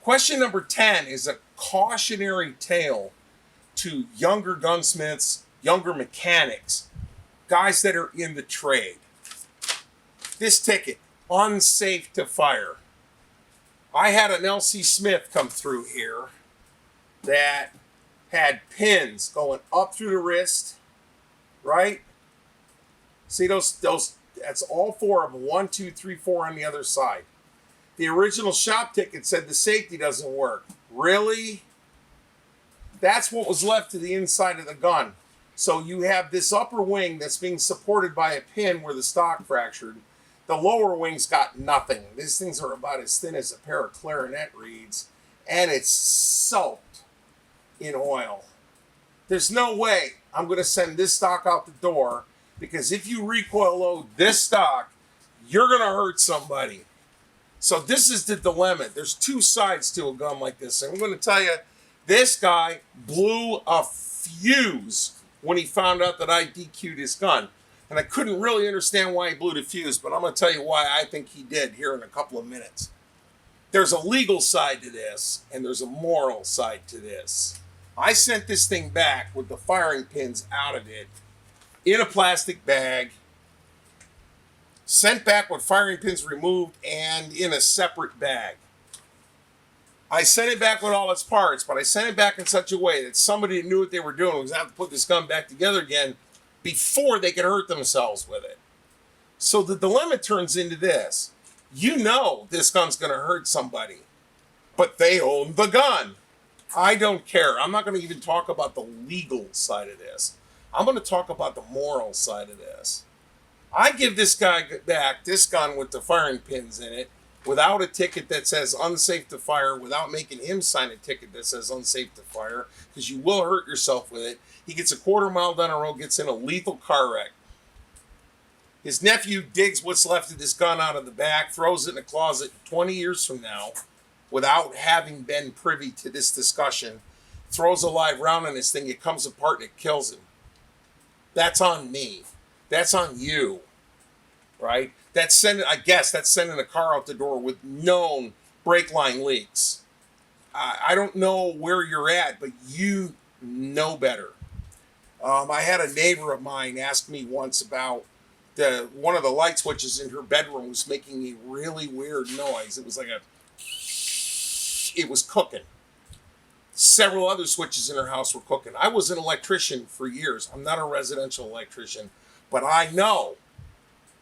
Question number 10 is a cautionary tale to younger gunsmiths, younger mechanics, guys that are in the trade. This ticket, unsafe to fire. I had an LC Smith come through here that had pins going up through the wrist, right? See those, that's all four of them, 1, 2, 3, 4 on the other side. The original shop ticket said the safety doesn't work. Really? That's what was left to the inside of the gun. So you have this upper wing that's being supported by a pin where the stock fractured. The lower wing's got nothing. These things are about as thin as a pair of clarinet reeds, and it's soaked in oil. There's no way I'm going to send this stock out the door, because if you recoil load this stock, you're going to hurt somebody. So this is the dilemma. There's two sides to a gun like this. And I'm going to tell you, this guy blew a fuse when he found out that I DQ'd his gun. And I couldn't really understand why he blew the fuse, but I'm going to tell you why I think he did here in a couple of minutes. There's a legal side to this, and there's a moral side to this. I sent this thing back with the firing pins out of it in a plastic bag, sent back with firing pins removed and in a separate bag. I sent it back with all its parts, but I sent it back in such a way that somebody that knew what they were doing was going to have to put this gun back together again before they could hurt themselves with it. So the dilemma turns into this. You know this gun's going to hurt somebody, but they own the gun. I don't care. I'm not going to even talk about the legal side of this. I'm going to talk about the moral side of this. I give this guy back this gun with the firing pins in it, without a ticket that says unsafe to fire, without making him sign a ticket that says unsafe to fire, because you will hurt yourself with it. He gets a quarter mile down the road, gets in a lethal car wreck. His nephew digs what's left of this gun out of the back, throws it in a closet 20 years from now, without having been privy to this discussion, throws a live round in this thing, it comes apart and it kills him. That's on me. That's on you, right? That's sending a car out the door with known brake line leaks. I don't know where you're at, but you know better. I had a neighbor of mine ask me once about one of the light switches in her bedroom was making a really weird noise. It was like it was cooking. Several other switches in her house were cooking. I was an electrician for years. I'm not a residential electrician, but I know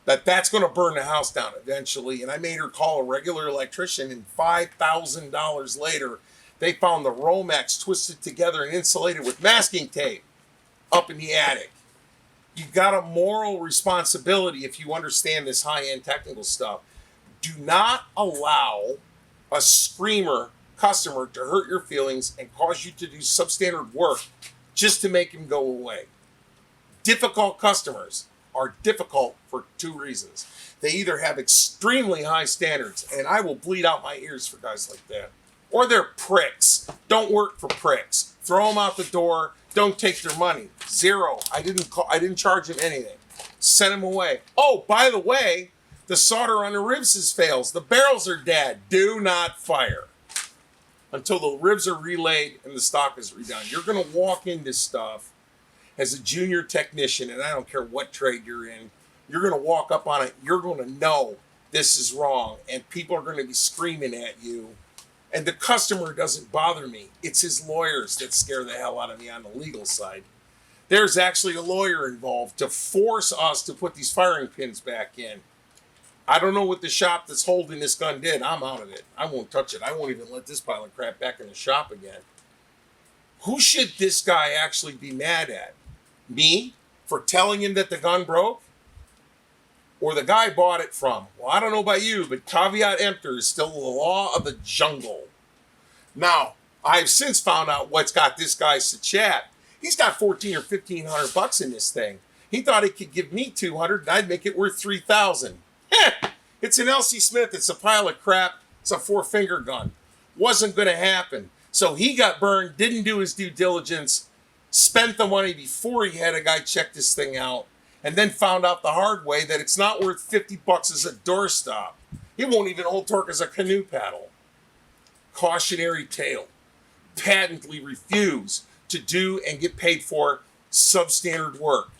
that that's going to burn the house down eventually. And I made her call a regular electrician, and $5,000 later, they found the Romex twisted together and insulated with masking tape up in the attic. You've got a moral responsibility if you understand this high-end technical stuff. Do not allow a screamer customer to hurt your feelings and cause you to do substandard work just to make him go away. Difficult customers are difficult for two reasons. They either have extremely high standards, and I will bleed out my ears for guys like that, or they're pricks. Don't work for pricks. Throw them out the door. Don't take their money. Zero. I didn't charge him anything. Send him away. Oh, by the way, the solder on the ribs fails. The barrels are dead. Do not fire until the ribs are relayed and the stock is redone. You're going to walk into stuff as a junior technician, and I don't care what trade you're in, you're going to walk up on it. You're going to know this is wrong, and people are going to be screaming at you. And the customer doesn't bother me. It's his lawyers that scare the hell out of me on the legal side. There's actually a lawyer involved to force us to put these firing pins back in. I don't know what the shop that's holding this gun did. I'm out of it. I won't touch it. I won't even let this pile of crap back in the shop again. Who should this guy actually be mad at? Me for telling him that the gun broke? Or the guy bought it from? Well, I don't know about you, but caveat emptor is still the law of the jungle. Now, I've since found out what's got this guy to chat. He's got $1,400 or $1,500 in this thing. He thought he could give me $200 and I'd make it worth $3,000. It's an LC Smith. It's a pile of crap. It's a 4-finger gun. Wasn't going to happen. So he got burned, didn't do his due diligence, spent the money before he had a guy check this thing out, and then found out the hard way that it's not worth $50 as a doorstop. It won't even hold torque as a canoe paddle. cautionary tale. Patently refuse to do and get paid for substandard work.